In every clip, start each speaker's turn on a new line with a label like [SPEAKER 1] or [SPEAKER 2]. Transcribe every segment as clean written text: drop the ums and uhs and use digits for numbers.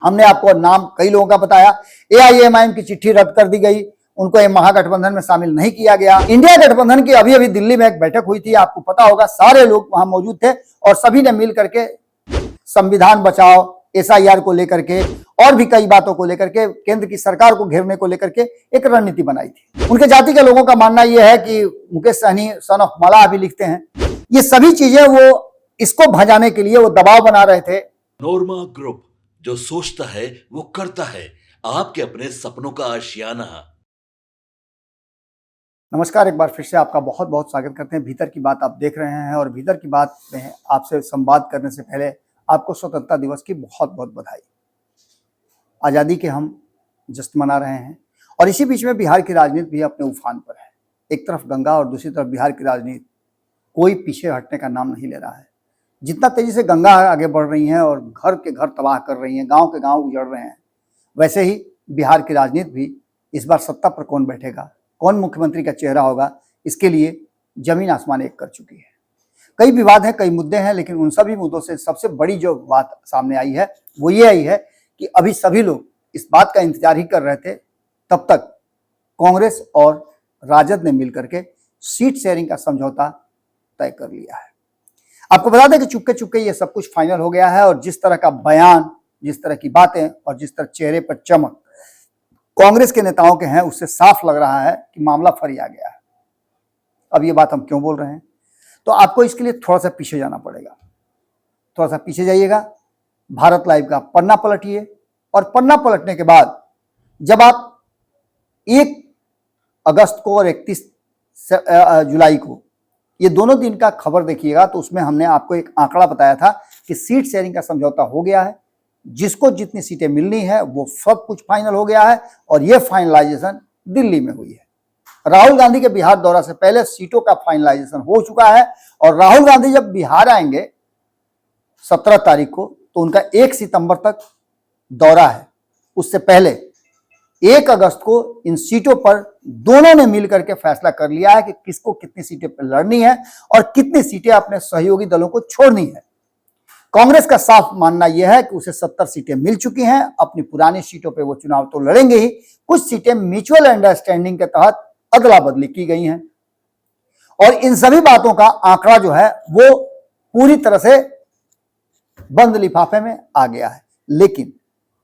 [SPEAKER 1] हमने आपको नाम कई लोगों का बताया। एआईएमआईएम की चिट्ठी रद्द कर दी गई, उनको ये महागठबंधन में शामिल नहीं किया गया। इंडिया गठबंधन की अभी अभी दिल्ली में एक बैठक हुई थी, आपको पता होगा, सारे लोग वहां मौजूद थे और सभी ने मिल करके संविधान बचाओ, एसआईआर को लेकर के और भी कई बातों को लेकर के, केंद्र की सरकार को घेरने को लेकर के एक रणनीति बनाई थी। उनके जाति के लोगों का मानना यह है कि मुकेश सहनी सन ऑफ मला भी लिखते हैं, ये सभी चीजें वो इसको भजाने के लिए वो दबाव बना रहे थे।
[SPEAKER 2] नोरमा ग्रुप, जो सोचता है वो करता है, आपके अपने सपनों का आशियाना।
[SPEAKER 1] नमस्कार, एक बार फिर से आपका बहुत बहुत स्वागत करते हैं। भीतर की बात आप देख रहे हैं और भीतर की बात में आपसे संवाद करने से पहले आपको स्वतंत्रता दिवस की बहुत बहुत बधाई। आज़ादी के हम जश्न मना रहे हैं और इसी बीच में बिहार की राजनीति भी अपने उफान पर है। एक तरफ गंगा और दूसरी तरफ बिहार की राजनीति, कोई पीछे हटने का नाम नहीं ले रहा है। जितना तेजी से गंगा आगे बढ़ रही है और घर के घर तबाह कर रही हैं, गांव के गांव उजड़ रहे हैं, वैसे ही बिहार की राजनीति भी इस बार सत्ता पर कौन बैठेगा, कौन मुख्यमंत्री का चेहरा होगा, इसके लिए जमीन आसमान एक कर चुकी है। कई विवाद हैं, कई मुद्दे हैं, लेकिन उन सभी मुद्दों से सबसे बड़ी जो बात सामने आई है वो ये आई है कि अभी सभी लोग इस बात का इंतजार ही कर रहे थे, तब तक कांग्रेस और राजद ने मिलकर के सीट शेयरिंग का समझौता तय कर लिया है। आपको बता दें कि चुपके चुपके ये सब कुछ फाइनल हो गया है और जिस तरह का बयान, जिस तरह की बातें और जिस तरह चेहरे पर चमक कांग्रेस के नेताओं के हैं, उससे साफ लग रहा है कि मामला फरिया गया है। अब ये बात हम क्यों बोल रहे हैं, तो आपको इसके लिए थोड़ा सा पीछे जाना पड़ेगा। थोड़ा सा पीछे जाइएगा, भारत लाइव का पन्ना पलटिए और पन्ना पलटने के बाद जब आप 1 अगस्त को और 31 जुलाई को ये दोनों दिन का खबर देखिएगा, तो उसमें हमने आपको एक आंकड़ा बताया था कि सीट शेयरिंग का समझौता हो गया है। जिसको जितनी सीटें मिलनी है वो सब कुछ फाइनल हो गया है और ये फाइनलाइजेशन दिल्ली में हुई है। राहुल गांधी के बिहार दौरा से पहले सीटों का फाइनलाइजेशन हो चुका है और राहुल गांधी जब बिहार आएंगे 17 तारीख को, तो उनका 1 सितंबर तक दौरा है। उससे पहले 1 अगस्त को इन सीटों पर दोनों ने मिलकर के फैसला कर लिया है कि किसको कितनी सीटें पर लड़नी है और कितनी सीटें अपने सहयोगी दलों को छोड़नी है। कांग्रेस का साफ मानना यह है कि उसे 70 सीटें मिल चुकी हैं, अपनी पुरानी सीटों पे वो चुनाव तो लड़ेंगे ही, कुछ सीटें म्यूचुअल अंडरस्टैंडिंग के तहत अदला बदली की गई हैं और इन सभी बातों का आंकड़ा जो है वो पूरी तरह से बंद लिफाफे में आ गया है, लेकिन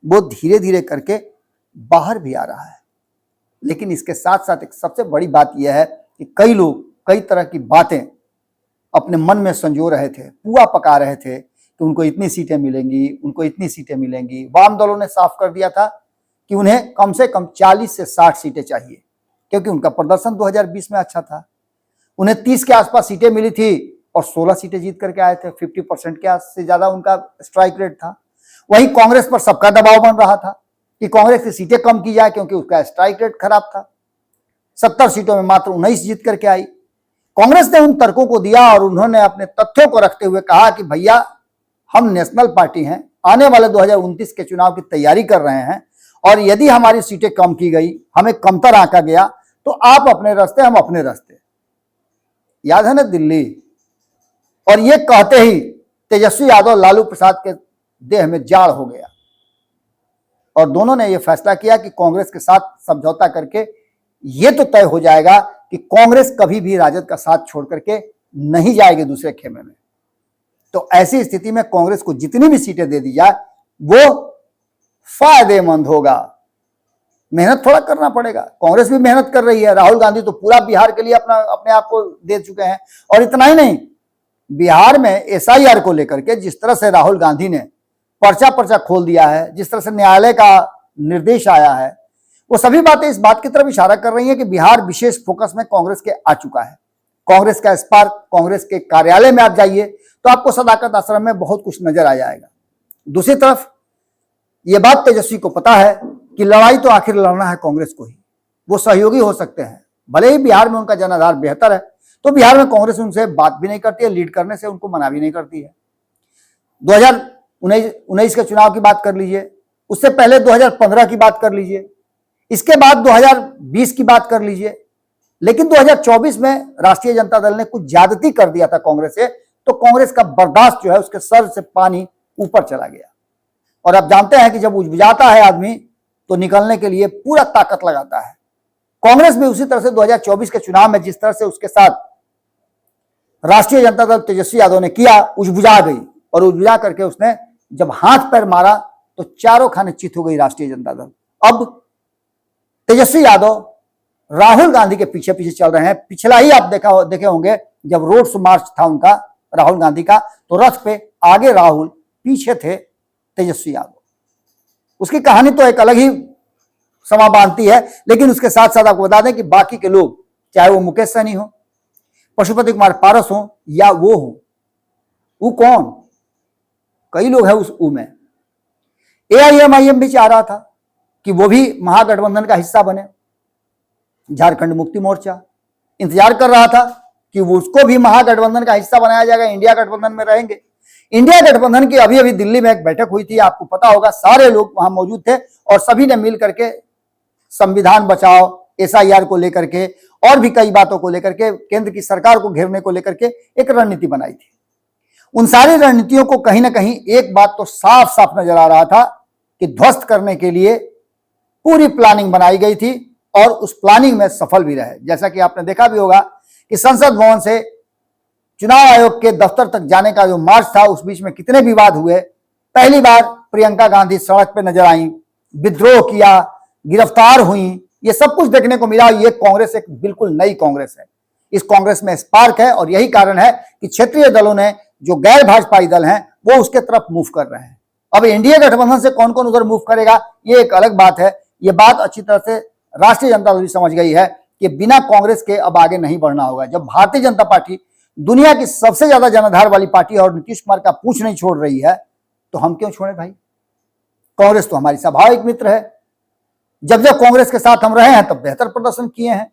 [SPEAKER 1] वो धीरे धीरे करके बाहर भी आ रहा है। लेकिन इसके साथ साथ एक सबसे बड़ी बात यह है कि कई लोग कई तरह की बातें अपने मन में संजो रहे थे, पुआ पका रहे थे कि उनको इतनी सीटें मिलेंगी, उनको इतनी सीटें मिलेंगी। वाम दलों ने साफ कर दिया था कि उन्हें कम से कम 40 से 60 सीटें चाहिए, क्योंकि उनका प्रदर्शन 2020 में अच्छा था। उन्हें 30 के आसपास सीटें मिली थी और 16 सीटें जीत करके आए थे। 50% के से ज्यादा उनका स्ट्राइक रेट था। वहीं कांग्रेस पर सबका दबाव बन रहा था कि कांग्रेस की सीटें कम की जाए, क्योंकि उसका स्ट्राइक रेट खराब था। 70 सीटों में मात्र 19 जीत करके आई। कांग्रेस ने उन तर्कों को दिया और उन्होंने अपने तथ्यों को रखते हुए कहा कि भैया, हम नेशनल पार्टी हैं, आने वाले 2029 के चुनाव की तैयारी कर रहे हैं और यदि हमारी सीटें कम की गई, हमें कमतर आंका गया, तो आप अपने रास्ते, हम अपने रास्ते। याद है ना दिल्ली? और ये कहते ही तेजस्वी यादव लालू प्रसाद के देह में जाड़ हो गया और दोनों ने यह फैसला किया कि कांग्रेस के साथ समझौता करके यह तो तय हो जाएगा कि कांग्रेस कभी भी राजद का साथ छोड़ करके नहीं जाएगी दूसरे खेमे में। तो ऐसी स्थिति में कांग्रेस को जितनी भी सीटें दे दी जाए वो फायदेमंद होगा। मेहनत थोड़ा करना पड़ेगा, कांग्रेस भी मेहनत कर रही है। राहुल गांधी तो पूरा बिहार के लिए अपने आप को दे चुके हैं और इतना ही नहीं, बिहार में एसआईआर को लेकर के जिस तरह से राहुल गांधी ने पर्चा खोल दिया है, जिस तरह से न्यायालय का निर्देश आया है, वो सभी बातें इस बात की तरफ इशारा कर रही हैं कि बिहार विशेष फोकस में कांग्रेस के आ चुका है। कांग्रेस का स्पार्क, कांग्रेस के कार्यालय में आप जाइए तो आपको सदाकत आश्रम में बहुत कुछ नजर आ जाएगा। दूसरी तरफ ये बात तेजस्वी को पता है कि लड़ाई तो आखिर लड़ना है कांग्रेस को ही। वो सहयोगी हो सकते हैं, भले ही बिहार में उनका जनाधार बेहतर है, तो बिहार में कांग्रेस उनसे बात भी नहीं करती है, लीड करने से उनको मना भी नहीं करती है। 2019 के चुनाव की बात कर लीजिए, उससे पहले 2015 की बात कर लीजिए, इसके बाद 2020 की बात कर लीजिए, लेकिन 2024 में राष्ट्रीय जनता दल ने कुछ ज्यादती कर दिया था कांग्रेस से, तो कांग्रेस का बर्दाश्त जो है उसके सर से पानी ऊपर चला गया और आप जानते हैं कि जब उजबुझाता है आदमी तो निकलने के लिए पूरा ताकत लगाता है। कांग्रेस भी उसी तरह से 2024 के चुनाव में जिस तरह से उसके साथ राष्ट्रीय जनता दल तेजस्वी यादव ने किया, उजबुझा गई, और उजबुझा करके उसने जब हाथ पैर मारा तो चारों खाने चित हो गई राष्ट्रीय जनता दल। अब तेजस्वी यादव राहुल गांधी के पीछे पीछे चल रहे हैं। पिछला ही आप देखे होंगे जब रोड मार्च था उनका, राहुल गांधी का, तो रथ पे आगे राहुल, पीछे थे तेजस्वी यादव। उसकी कहानी तो एक अलग ही समा बांधती है, लेकिन उसके साथ साथ आपको बता दें कि बाकी के लोग, चाहे वो मुकेश सहनी हो, पशुपति कुमार पारस हो, या वो हो, वो कौन, कई लोग हैं उस में। एआईएमआईएम भी चाह रहा था कि वो भी महागठबंधन का हिस्सा बने। झारखंड मुक्ति मोर्चा इंतजार कर रहा था कि वो उसको भी महागठबंधन का हिस्सा बनाया जाएगा, इंडिया गठबंधन में रहेंगे। इंडिया गठबंधन की अभी दिल्ली में एक बैठक हुई थी, आपको पता होगा, सारे लोग वहां मौजूद थे और सभी ने मिल करके संविधान बचाओ, एसआईआर को लेकर के और भी कई बातों को लेकर के, केंद्र की सरकार को घेरने को लेकर के एक रणनीति बनाई थी। उन सारी रणनीतियों को कहीं ना कहीं एक बात तो साफ साफ नजर आ रहा था कि ध्वस्त करने के लिए पूरी प्लानिंग बनाई गई थी और उस प्लानिंग में सफल भी रहे। जैसा कि आपने देखा भी होगा कि संसद भवन से चुनाव आयोग के दफ्तर तक जाने का जो मार्च था, उस बीच में कितने विवाद हुए। पहली बार प्रियंका गांधी सड़क पे नजर आई, विद्रोह किया, गिरफ्तार हुई, ये सब कुछ देखने को मिला। ये कांग्रेस एक बिल्कुल नई कांग्रेस है। इस कांग्रेस में स्पार्क है और यही कारण है कि क्षेत्रीय दलों ने, जो गैर भाजपाई दल हैं, वो उसके तरफ मूव कर रहे हैं। अब एनडीए गठबंधन से कौन कौन उधर मूव करेगा, ये एक अलग बात है। ये बात अच्छी तरह से राष्ट्रीय जनता दल भी समझ गई है कि बिना कांग्रेस के अब आगे नहीं बढ़ना होगा। जब भारतीय जनता पार्टी दुनिया की सबसे ज्यादा जनाधार वाली पार्टी और नीतीश कुमार का पूछ नहीं छोड़ रही है, तो हम क्यों छोड़े भाई। कांग्रेस तो हमारी स्वाभाविक मित्र है। जब जब कांग्रेस के साथ हम रहे हैं तब बेहतर प्रदर्शन किए हैं।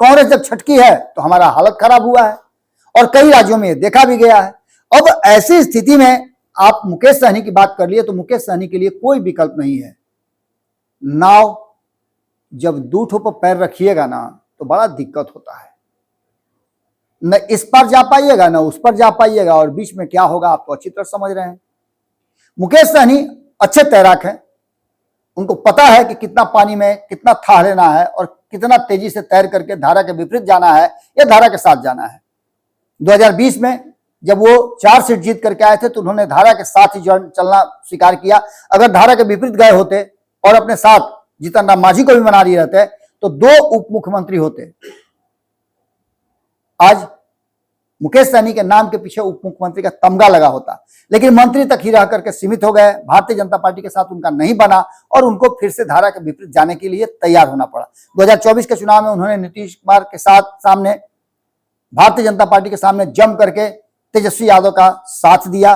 [SPEAKER 1] कांग्रेस जब छटकी है तो हमारा हालत खराब हुआ है और कई राज्यों में देखा भी गया है। अब ऐसी स्थिति में आप मुकेश सहनी की बात कर लिए तो मुकेश सहनी के लिए कोई विकल्प नहीं है। नाव जब दूठों पर पैर रखिएगा ना तो बड़ा दिक्कत होता है, न इस पर जा पाइएगा न उस पर जा पाइएगा, और बीच में क्या होगा आप तो अच्छी तरह समझ रहे हैं। मुकेश सहनी अच्छे तैराक हैं, उनको पता है कि कितना पानी में कितना थाह लेना है और कितना तेजी से तैर करके धारा के विपरीत जाना है या धारा के साथ जाना है। 2020 में जब वो 4 सीट जीत करके आए थे तो उन्होंने धारा के साथ ही चलना स्वीकार किया। अगर धारा के विपरीत गए होते और अपने साथ जीतन राम मांझी को भी मना लिए रहते तो 2 उप मुख्यमंत्री होते। आज मुकेश सहनी के नाम के पीछे उप मुख्यमंत्री का तमगा लगा होता, लेकिन मंत्री तक ही रह करके सीमित हो गए। भारतीय जनता पार्टी के साथ उनका नहीं बना और उनको फिर से धारा के विपरीत जाने के लिए तैयार होना पड़ा। 2024 के चुनाव में उन्होंने नीतीश कुमार के साथ सामने, भारतीय जनता पार्टी के सामने जम करके तेजस्वी यादव का साथ दिया।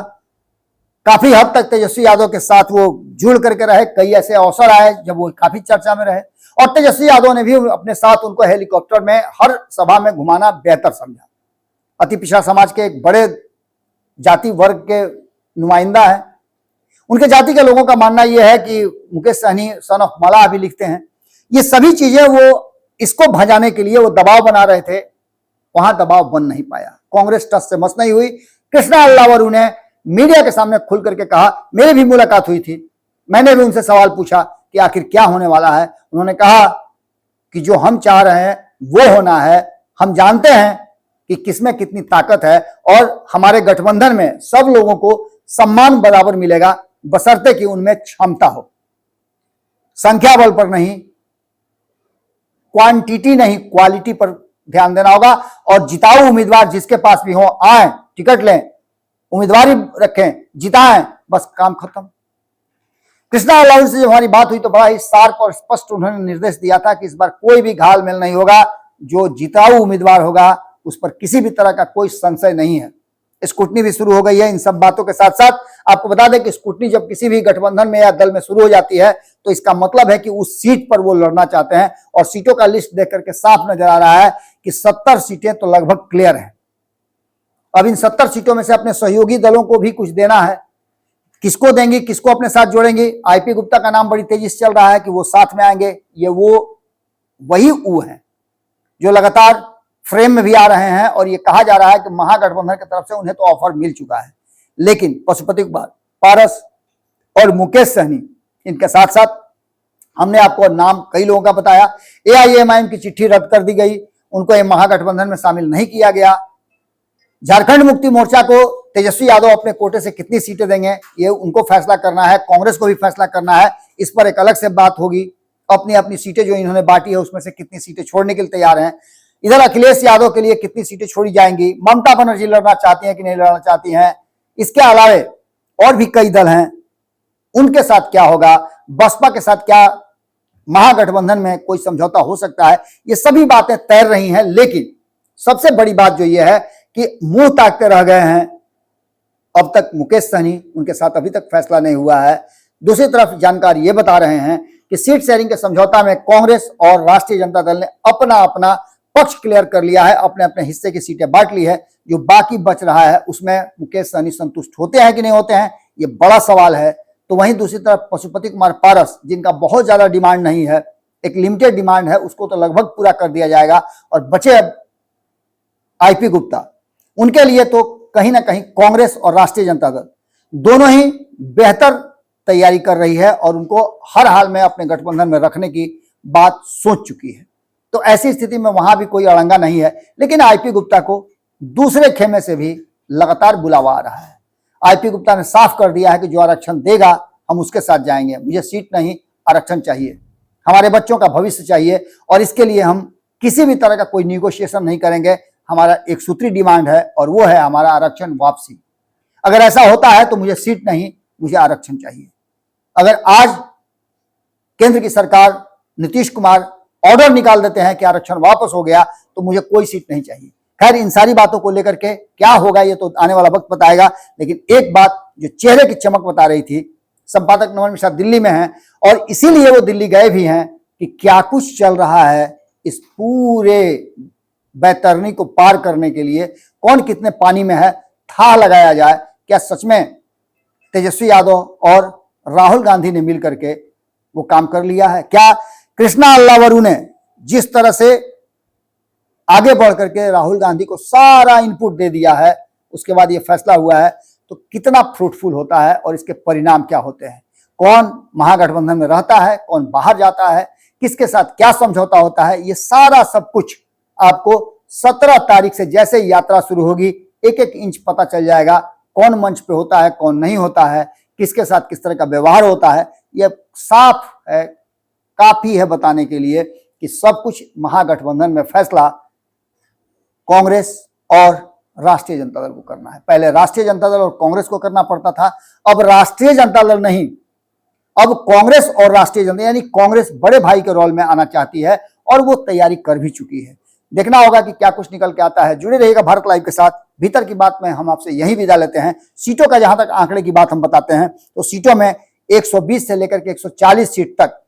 [SPEAKER 1] काफी हद तक तेजस्वी यादव के साथ वो जुड़ करके रहे। कई ऐसे अवसर आए जब वो काफी चर्चा में रहे और तेजस्वी यादव ने भी अपने साथ उनको हेलीकॉप्टर में हर सभा में घुमाना बेहतर समझा। अति पिछड़ा समाज के एक बड़े जाति वर्ग के नुमाइंदा है। उनके जाति के लोगों का मानना यह है कि मुकेश सहनी सन ऑफ मलाह भी लिखते हैं। ये सभी चीजें वो इसको भजाने के लिए वो दबाव बना रहे थे, वहां दबाव बन नहीं पाया। कांग्रेस टस से मस नहीं हुई। कृष्णा अल्लावरू ने मीडिया के सामने खुल करके कहा, मेरी भी मुलाकात हुई थी, मैंने भी उनसे सवाल पूछा कि आखिर क्या होने वाला है। उन्होंने कहा कि जो हम चाह रहे हैं वो होना है। हम जानते हैं कि किसमें कितनी ताकत है और हमारे गठबंधन में सब लोगों को सम्मान बराबर मिलेगा, बशर्ते कि उनमें क्षमता हो। संख्या बल पर नहीं, क्वांटिटी नहीं, क्वालिटी पर ध्यान देना होगा। और जिताऊ उम्मीदवार जिसके पास भी हो, आए, टिकट लें, उम्मीदवारी रखें, जिताएं, बस काम खत्म। कृष्णा अल्लावरू से जब हमारी बात हुई तो बड़ा ही शार्प और स्पष्ट उन्होंने निर्देश दिया था कि इस बार कोई भी घालमेल नहीं होगा। जो जिताऊ उम्मीदवार होगा उस पर किसी भी तरह का कोई संशय नहीं है। स्कूटनी भी शुरू हो गई है। इन सब बातों के साथ साथ आपको बता दें कि स्कूटनी जब किसी भी गठबंधन में या दल में शुरू हो जाती है तो इसका मतलब है कि उस सीट पर वो लड़ना चाहते हैं। और सीटों का लिस्ट देख करके साफ नजर आ रहा है कि 70 सीटें तो लगभग क्लियर हैं। अब इन 70 सीटों में से अपने सहयोगी दलों को भी कुछ देना है। किसको देंगी, किसको अपने साथ जोड़ेंगी। आईपी गुप्ता का नाम बड़ी तेजी से चल रहा है कि वो साथ में आएंगे। ये वही है जो लगातार फ्रेम में भी आ रहे हैं और ये कहा जा रहा है कि महागठबंधन की तरफ से उन्हें तो ऑफर मिल चुका है। लेकिन पशुपति कुमार पारस और मुकेश सहनी। इनके साथ साथ हमने आपको नाम कई लोगों का बताया। एआईएमआईएम की चिट्ठी रद्द कर दी गई, उनको ये महागठबंधन में शामिल नहीं किया गया। झारखंड मुक्ति मोर्चा को तेजस्वी यादव अपने कोटे से कितनी सीटें देंगे ये उनको फैसला करना है, कांग्रेस को भी फैसला करना है। इस पर एक अलग से बात होगी। अपनी अपनी सीटें जो इन्होंने बांटी है उसमें से कितनी सीटें छोड़ने के लिए तैयार हैं। इधर अखिलेश यादव के लिए कितनी सीटें छोड़ी जाएंगी, ममता बनर्जी लड़ना चाहती हैं कि नहीं लड़ना चाहती हैं, इसके अलावे और भी कई दल हैं, उनके साथ क्या होगा, बसपा के साथ क्या महागठबंधन में कोई समझौता हो सकता है, ये सभी बातें तैर रही हैं। लेकिन सबसे बड़ी बात जो ये है कि मुंह ताकते रह गए हैं अब तक मुकेश सहनी, उनके साथ अभी तक फैसला नहीं हुआ है। दूसरी तरफ जानकारी ये बता रहे हैं कि सीट शेयरिंग के समझौता में कांग्रेस और राष्ट्रीय जनता दल ने अपना अपना पक्ष क्लियर कर लिया है, अपने अपने हिस्से की सीटें बांट ली है। जो बाकी बच रहा है उसमें मुकेश सहनी संतुष्ट होते हैं कि नहीं होते हैं, ये बड़ा सवाल है। तो वहीं दूसरी तरफ पशुपति कुमार पारस, जिनका बहुत ज्यादा डिमांड नहीं है, एक लिमिटेड डिमांड है, उसको तो लगभग पूरा कर दिया जाएगा। और बचे आईपी गुप्ता, उनके लिए तो कहीं ना कहीं कांग्रेस और राष्ट्रीय जनता दल दोनों ही बेहतर तैयारी कर रही है और उनको हर हाल में अपने गठबंधन में रखने की बात सोच चुकी है। तो ऐसी स्थिति में वहां भी कोई अड़ंगा नहीं है। लेकिन आईपी गुप्ता को दूसरे खेमे से भी लगातार बुलावा आ रहा है। आईपी गुप्ता ने साफ कर दिया है कि जो आरक्षण देगा हम उसके साथ जाएंगे, मुझे सीट नहीं आरक्षण चाहिए, हमारे बच्चों का भविष्य चाहिए और इसके लिए हम किसी भी तरह का कोई निगोशिएशन नहीं करेंगे। हमारा एक सूत्री डिमांड है और वो है हमारा आरक्षण वापसी। अगर ऐसा होता है तो मुझे सीट नहीं, मुझे आरक्षण चाहिए। अगर आज केंद्र की सरकार, नीतीश कुमार ऑर्डर निकाल देते हैं कि आरक्षण वापस हो गया तो मुझे कोई सीट नहीं चाहिए। खैर, इन सारी बातों को लेकर के क्या होगा ये तो आने वाला वक्त बताएगा। लेकिन एक बात जो चेहरे की चमक बता रही थी, संपादक नमन मिश्रा दिल्ली में हैं और इसीलिए वो दिल्ली गए भी हैं कि क्या कुछ चल रहा है इस पूरे बैतरनी को पार करने के लिए, कौन कितने पानी में है, था लगाया जाए। क्या सच में तेजस्वी यादव और राहुल गांधी ने मिलकर के वो काम कर लिया है? क्या कृष्णा अल्लावरू ने जिस तरह से आगे बढ़ करके राहुल गांधी को सारा इनपुट दे दिया है, उसके बाद ये फैसला हुआ है, तो कितना फ्रूटफुल होता है और इसके परिणाम क्या होते हैं? कौन महागठबंधन में रहता है, कौन बाहर जाता है, किसके साथ क्या समझौता होता है, ये सारा सब कुछ आपको 17 तारीख से जैसे ही यात्रा शुरू होगी एक एक इंच पता चल जाएगा। कौन मंच पे होता है, कौन नहीं होता है, किसके साथ किस तरह का व्यवहार होता है, ये साफ है, काफी है बताने के लिए कि सब कुछ महागठबंधन में फैसला कांग्रेस और राष्ट्रीय जनता दल को करना है। पहले राष्ट्रीय जनता दल और कांग्रेस को करना पड़ता था, अब राष्ट्रीय जनता दल नहीं, अब कांग्रेस और राष्ट्रीय जनता, यानी कांग्रेस बड़े भाई के रोल में आना चाहती है और वो तैयारी कर भी चुकी है। देखना होगा कि क्या कुछ निकल के आता है। जुड़े रहिएगा भारत लाइव के साथ। भीतर की बात में हम आपसे यही विदा लेते हैं। सीटों का जहां तक आंकड़े की बात हम बताते हैं तो सीटों में 120 से लेकर के 140 सीट तक,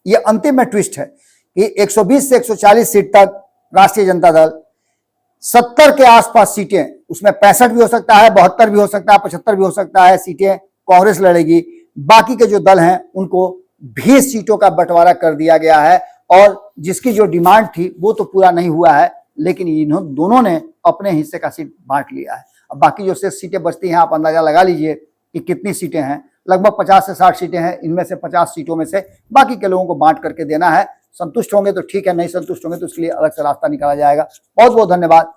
[SPEAKER 1] ये अंतिम में ट्विस्ट है कि 120 से 140 सीट तक राष्ट्रीय जनता दल, 70 के आसपास सीटें, उसमें 65 भी हो सकता है, 72 भी हो सकता है, 75 भी हो सकता है सीटें कांग्रेस लड़ेगी। बाकी के जो दल हैं उनको 20 सीटों का बंटवारा कर दिया गया है और जिसकी जो डिमांड थी वो तो पूरा नहीं हुआ है, लेकिन इन्होंने दोनों ने अपने हिस्से का सीट बांट लिया है। अब बाकी जो शेष सीटें बचती हैं, आप अंदाजा लगा लीजिए कि कितनी सीटें हैं। लगभग 50 से 60 सीटें हैं। इनमें से 50 सीटों में से बाकी के लोगों को बांट करके देना है। संतुष्ट होंगे तो ठीक है, नहीं संतुष्ट होंगे तो उसके लिए अलग से रास्ता निकाला जाएगा। बहुत बहुत धन्यवाद।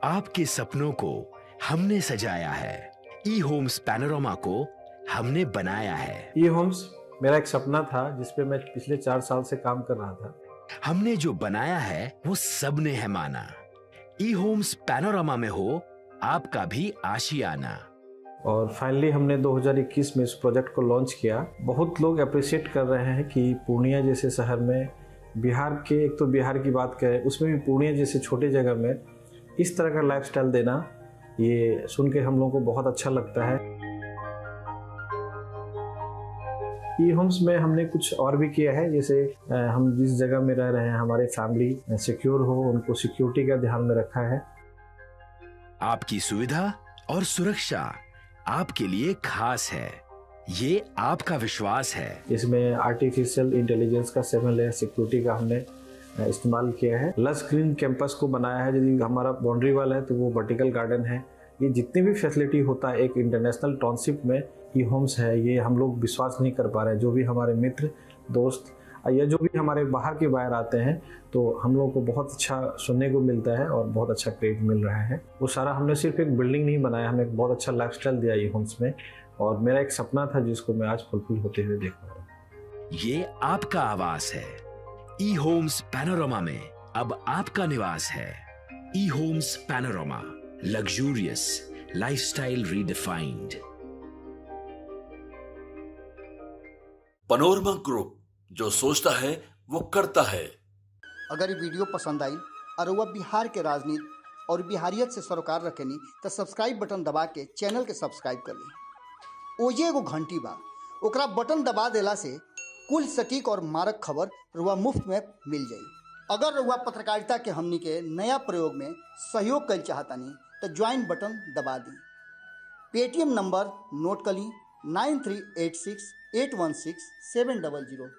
[SPEAKER 3] आपके सपनों को हमने सजाया है, ई होम्स पैनोरामा को हमने बनाया है।
[SPEAKER 4] ई होम्स मेरा एक सपना था जिसपे मैं पिछले 4 साल से काम कर रहा था।
[SPEAKER 3] हमने जो बनाया है वो सबने है माना। ई होम्स पैनोरामा में हो आपका भी आशियाना।
[SPEAKER 4] और फाइनली हमने 2021 में इस प्रोजेक्ट को लॉन्च किया। बहुत लोग अप्रिशिएट कर रहे हैं कि पूर्णिया जैसे शहर में, बिहार के, एक तो बिहार की बात करें उसमें भी पूर्णिया जैसे छोटे जगह में इस तरह का लाइफस्टाइल देना, ये सुन के हम लोगों को बहुत अच्छा लगता है। ई होम्स में हमने कुछ और भी किया है, जैसे हम जिस जगह में रह रहे हैं हमारे फैमिली सिक्योर हो, उनको सिक्योरिटी का ध्यान में रखा है।
[SPEAKER 3] आपकी सुविधा और सुरक्षा आपके लिए खास है, ये आपका विश्वास है।
[SPEAKER 4] इसमें आर्टिफिशियल इंटेलिजेंस का 7 लेयर सिक्योरिटी का हमने इस्तेमाल किया है। लस ग्रीन कैंपस को बनाया है। यदि हमारा बाउंड्री वाल है तो वो वर्टिकल गार्डन है, ये जितनी भी फैसिलिटी होता है एक इंटरनेशनल टाउनशिप में ई होम्स है, ये हम लोग विश्वास नहीं कर पा रहे हैं। जो भी हमारे मित्र दोस्त या जो भी हमारे बाहर के बाहर आते हैं तो हम लोगों को बहुत अच्छा सुनने को मिलता है और बहुत अच्छा क्रेडिट मिल रहा है। वो सारा हमने सिर्फ एक बिल्डिंग नहीं बनाया, हमें एक बहुत अच्छा लाइफस्टाइल दिया ई होम्स में, और मेरा एक सपना था जिसको मैं आज फुलफिल होते हुए देख रहा हूँ।
[SPEAKER 3] ये आपका आवास है। ई होम्स पैनोरामा में अब आपका निवास है। E homes panorama, luxurious lifestyle redefined.
[SPEAKER 2] Panorama group, जो सोचता है वो करता है।
[SPEAKER 1] अगर ये वीडियो पसंद आई और वह बिहार के राजनीति और बिहारियत से सरोकार रखेनी तो सब्सक्राइब बटन दबा के चैनल के सब्सक्राइब कर ली। ओजे एगो घंटी बा, ओकरा बटन दबा देला से कुल सटीक और मारक खबर रुआ मुफ्त में मिल जाई। अगर रुआ पत्रकारिता के हमनी के नया प्रयोग में सहयोग कर चाहतानी तो ज्वाइन बटन दबा दी। पेटीएम नंबर नोट कर ली 9386 816 700।